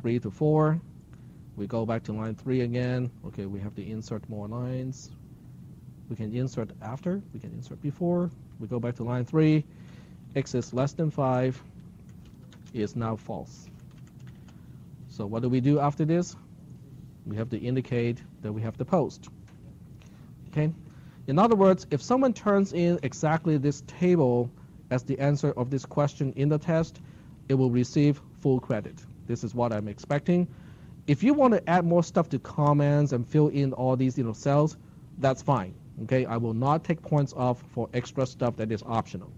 3 to 4. We go back to line 3 again. Okay, we have to insert more lines. We can insert after, we can insert before. We go back to line 3. X is less than 5 is now false. So what do we do after this? We have to indicate that we have the post. Okay? In other words, if someone turns in exactly this table as the answer of this question in the test, it will receive full credit. This is what I'm expecting. If you want to add more stuff to comments and fill in all these cells, that's fine. Okay? I will not take points off for extra stuff that is optional.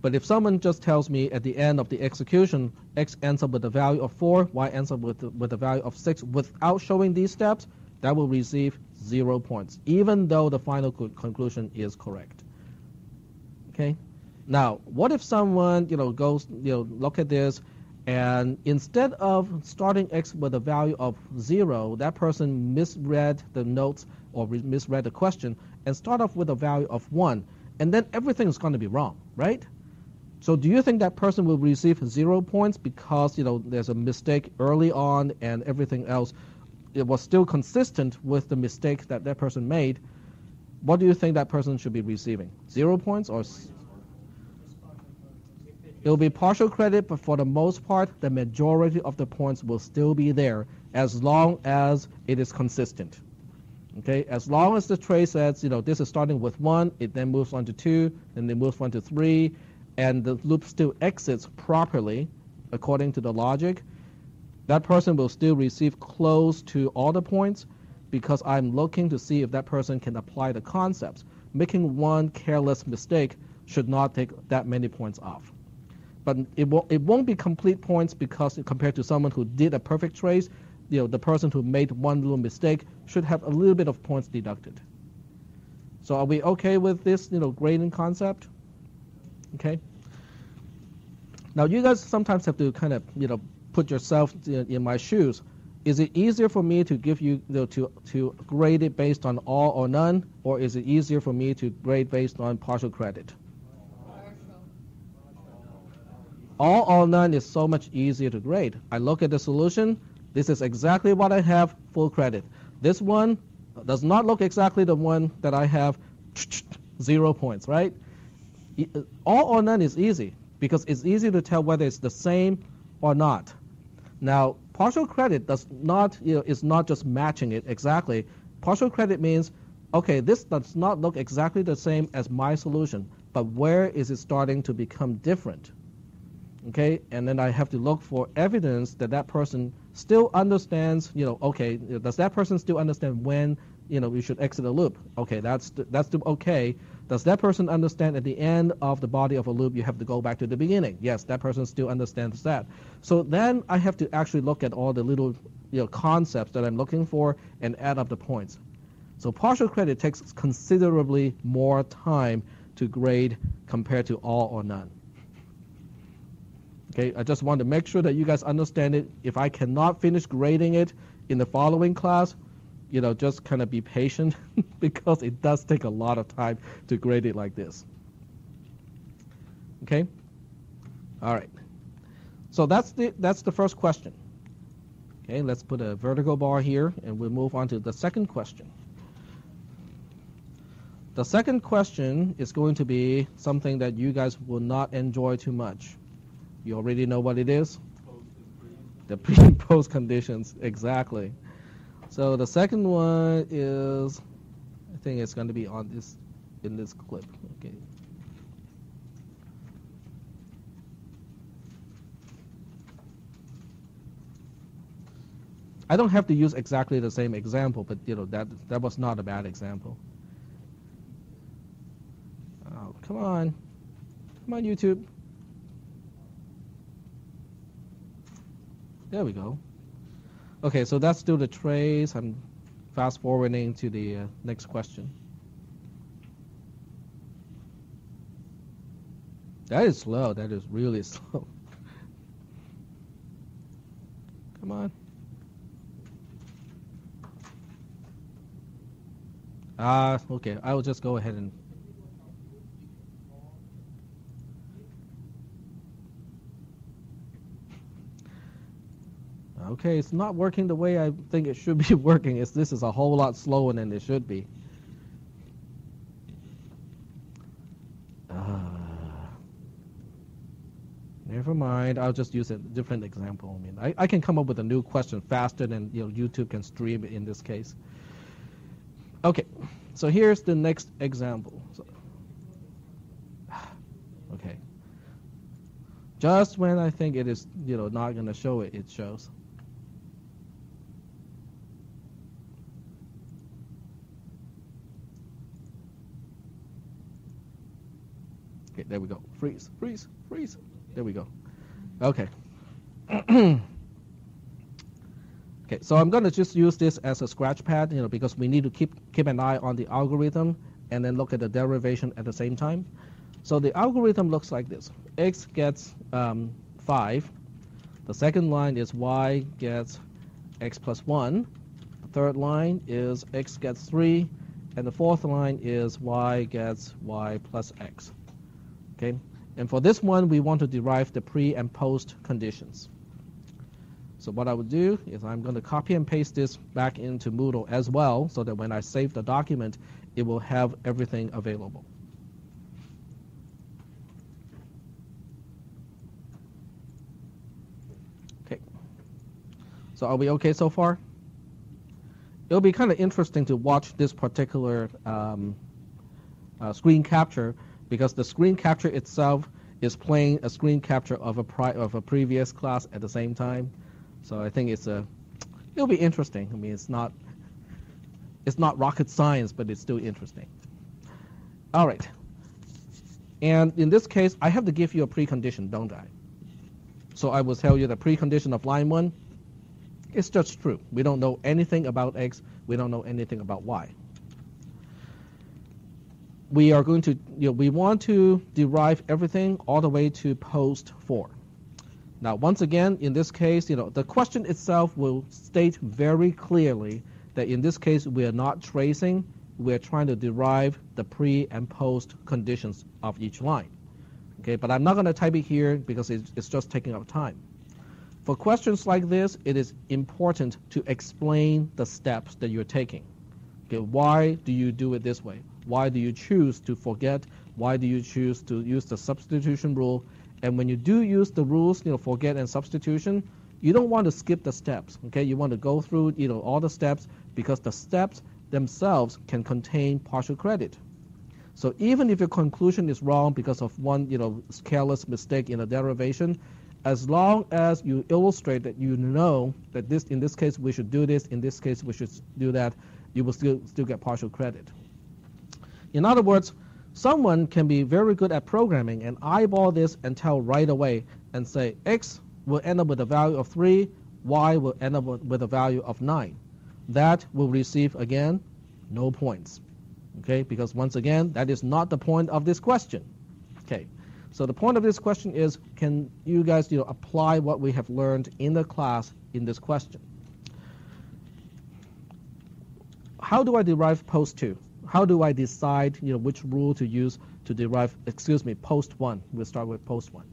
But if someone just tells me at the end of the execution, X ends up with a value of 4, Y ends up with a value of 6 without showing these steps, that will receive 0 points, even though the final conclusion is correct. Okay? Now, what if someone goes look at this, and instead of starting X with a value of 0, that person misread the notes or misread the question and start off with a value of 1, and then everything is going to be wrong, right? So do you think that person will receive 0 points because there's a mistake early on and everything else it was still consistent with the mistake that that person made? What do you think that person should be receiving? 0 points or? It will be partial credit, but for the most part, the majority of the points will still be there as long as it is consistent. Okay, as long as the trace says, this is starting with 1, it then moves on to 2, and then moves on to 3, and the loop still exits properly according to the logic, that person will still receive close to all the points because I'm looking to see if that person can apply the concepts. Making one careless mistake should not take that many points off. But it won't be complete points because compared to someone who did a perfect trace, the person who made one little mistake should have a little bit of points deducted. So are we okay with this, grading concept? Okay. Now you guys sometimes have to kind of, put yourself in my shoes. Is it easier for me to give you, to grade it based on all or none, or is it easier for me to grade based on partial credit? All or none is so much easier to grade. I look at the solution. This is exactly what I have, full credit. This one does not look exactly the one that I have, 0 points, right? All or none is easy because it's easy to tell whether it's the same or not. Now, partial credit does not, is not just matching it exactly. Partial credit means, okay, this does not look exactly the same as my solution, but where is it starting to become different? Okay, and then I have to look for evidence that that person still understands, okay, does that person still understand when, we should exit a loop? Okay, that's okay. Does that person understand at the end of the body of a loop you have to go back to the beginning? Yes, that person still understands that. So then I have to actually look at all the little concepts that I'm looking for and add up the points. So partial credit takes considerably more time to grade compared to all or none. Okay, I just want to make sure that you guys understand it. If I cannot finish grading it in the following class, just kind of be patient because it does take a lot of time to grade it like this. Okay? All right. So that's the first question. Okay, let's put a vertical bar here and we'll move on to the second question. The second question is going to be something that you guys will not enjoy too much. You already know what it is? The pre and post conditions, exactly. So the second one is, I think it's going to be on this, in this clip. Okay. I don't have to use exactly the same example, but that was not a bad example. Oh, come on, YouTube. There we go. Okay, so that's still the trace. I'm fast forwarding to the next question. That is slow. That is really slow. Come on. Okay, I will just go ahead and. Okay, it's not working the way I think it should be working. This is a whole lot slower than it should be. Never mind. I'll just use a different example. I mean, I can come up with a new question faster than YouTube can stream it in this case. Okay, so here's the next example. Okay. Just when I think it is not going to show it, it shows. Okay, there we go. Freeze, freeze, freeze. There we go. Okay. Okay, so I'm going to just use this as a scratch pad, because we need to keep an eye on the algorithm and then look at the derivation at the same time. So the algorithm looks like this. X gets 5. The second line is y gets x plus 1. The third line is x gets 3. And the fourth line is y gets y plus x. Okay? And for this one, we want to derive the pre and post conditions. So what I would do is I'm going to copy and paste this back into Moodle as well, so that when I save the document, it will have everything available. Okay. So are we okay so far? It'll be kind of interesting to watch this particular screen capture, because the screen capture itself is playing a screen capture of a previous class at the same time. So I think it'll be interesting. I mean, it's not rocket science, but it's still interesting. All right. And in this case, I have to give you a precondition, don't I? So I will tell you the precondition of line 1 is just true. We don't know anything about x. We don't know anything about y. We are going to, we want to derive everything all the way to post 4. Now, once again, in this case, the question itself will state very clearly that in this case, we are not tracing. We're trying to derive the pre and post conditions of each line. Okay, but I'm not going to type it here because it's just taking up time. For questions like this, it is important to explain the steps that you're taking. Okay, why do you do it this way? Why do you choose to forget? Why do you choose to use the substitution rule? And when you do use the rules, forget and substitution, you don't want to skip the steps. Okay, you want to go through, all the steps, because the steps themselves can contain partial credit. So even if your conclusion is wrong because of one, careless mistake in a derivation, as long as you illustrate that that in this case we should do this, in this case we should do that, you will still get partial credit. In other words, someone can be very good at programming and eyeball this and tell right away and say x will end up with a value of 3, y will end up with a value of 9. That will receive, again, no points. Okay, because once again, that is not the point of this question. Okay, so the point of this question is, can you guys apply what we have learned in the class in this question? How do I derive post 2? How do I decide which rule to use to derive, post 1? We'll start with post 1.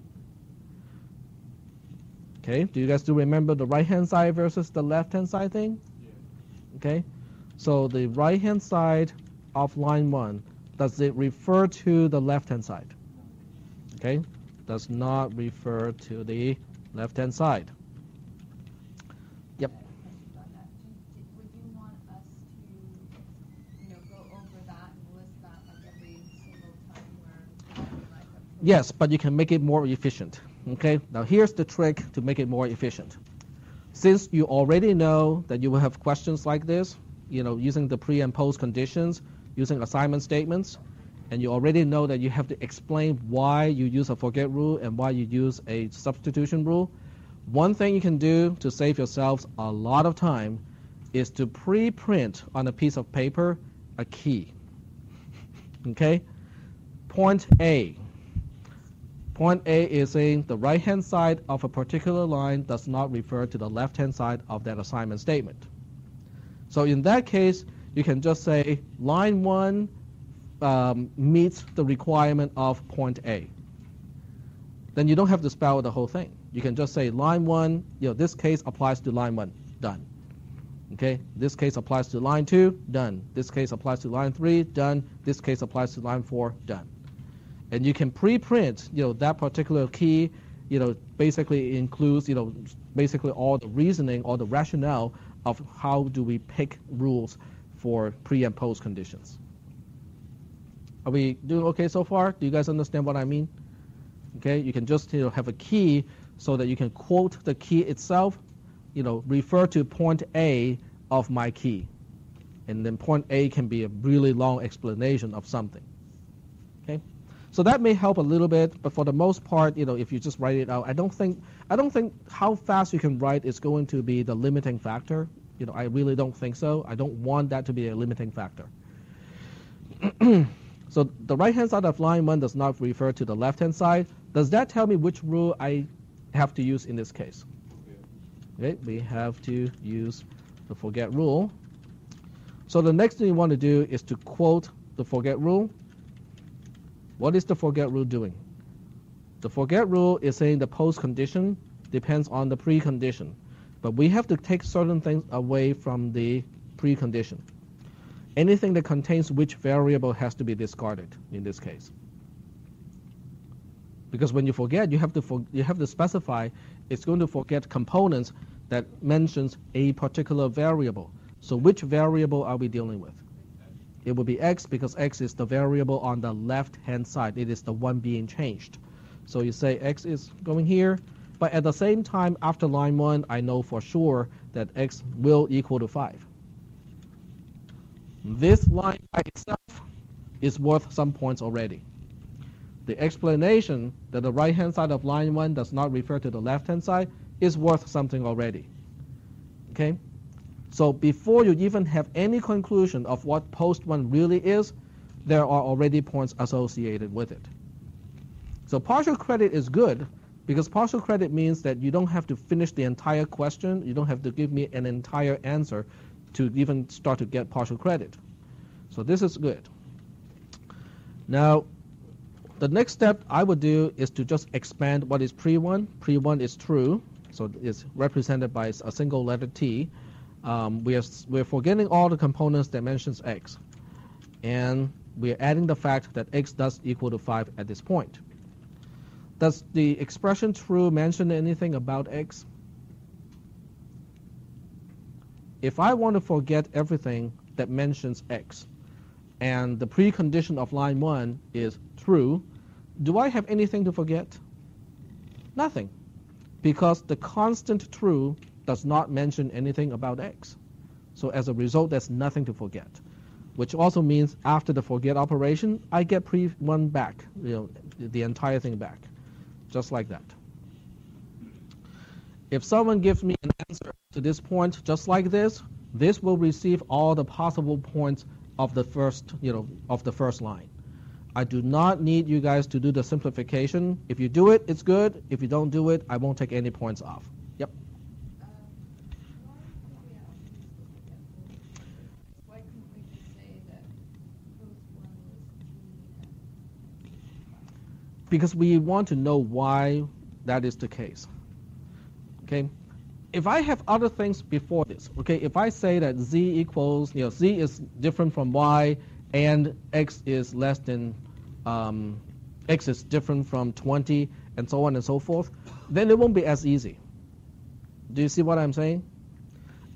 Okay, do you guys still remember the right-hand side versus the left-hand side thing? Yeah. Okay, so the right-hand side of line 1, does it refer to the left-hand side? Okay, does not refer to the left-hand side. Yep. Would you want us to, go over that and list that like every single time where Yes, but you can make it more efficient. Okay, now here's the trick to make it more efficient. Since you already know that you will have questions like this, using the pre and post conditions, using assignment statements, and you already know that you have to explain why you use a forget rule and why you use a substitution rule, one thing you can do to save yourselves a lot of time is to pre-print on a piece of paper a key. Okay? Point A. Point A is saying the right-hand side of a particular line does not refer to the left-hand side of that assignment statement. So in that case, you can just say line 1 meets the requirement of point A. Then you don't have to spell the whole thing. You can just say line 1, this case applies to line 1, done. Okay, this case applies to line 2, done. This case applies to line 3, done. This case applies to line 4, done. And you can pre-print, that particular key, basically includes, basically all the reasoning or the rationale of how do we pick rules for pre and post conditions. Are we doing okay so far? Do you guys understand what I mean? Okay, you can just have a key so that you can quote the key itself, refer to point A of my key. And then point A can be a really long explanation of something. Okay? So that may help a little bit, but for the most part, if you just write it out, I don't think how fast you can write is going to be the limiting factor. I really don't think so. I don't want that to be a limiting factor. So the right-hand side of line 1 does not refer to the left-hand side. Does that tell me which rule I have to use in this case? Okay, we have to use the forget rule. So the next thing you want to do is to quote the forget rule. What is the forget rule doing? The forget rule is saying the post condition depends on the precondition. But we have to take certain things away from the precondition. Anything that contains which variable has to be discarded in this case. Because when you forget, you have to specify it's going to forget components that mentions a particular variable. So which variable are we dealing with? It will be x, because x is the variable on the left-hand side. It is the one being changed. So you say x is going here, but at the same time, after line 1, I know for sure that x will equal to 5. This line by itself is worth some points already. The explanation that the right-hand side of line 1 does not refer to the left-hand side is worth something already. Okay? So before you even have any conclusion of what post 1 really is, there are already points associated with it. So partial credit is good, because partial credit means that you don't have to finish the entire question. You don't have to give me an entire answer to even start to get partial credit. So this is good. Now, the next step I would do is to just expand what is pre-1. Pre-1 is true, so it's represented by a single letter T. We're forgetting all the components that mentions x. And we're adding the fact that x does equal to 5 at this point. Does the expression true mention anything about x? If I want to forget everything that mentions x, and the precondition of line 1 is true, do I have anything to forget? Nothing, because the constant true does not mention anything about x. So as a result, there's nothing to forget, which also means after the forget operation, I get pre-1 back, the entire thing back, just like that. If someone gives me an answer to this point just like this will receive all the possible points of the first line. I do not need you guys to do the simplification. If you do it, it's good. If you don't do it, I won't take any points off. Yep. Why couldn't we just say that post 1 was 3 and Because we want to know why that is the case. Okay? If I have other things before this, okay, if I say that z equals, z is different from y and x is less than, x is different from 20 and so on and so forth, then it won't be as easy. Do you see what I'm saying?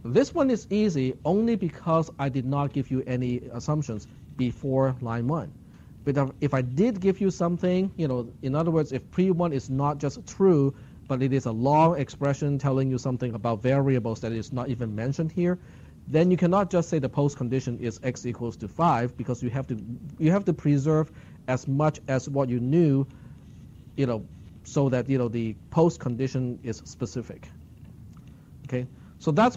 This one is easy only because I did not give you any assumptions before line 1. But if I did give you something, in other words, if pre-1 is not just true, but it is a long expression telling you something about variables that is not even mentioned here, then you cannot just say the post condition is x equals to 5, because you have to preserve as much as what you knew, so that the post condition is specific. Okay, so that's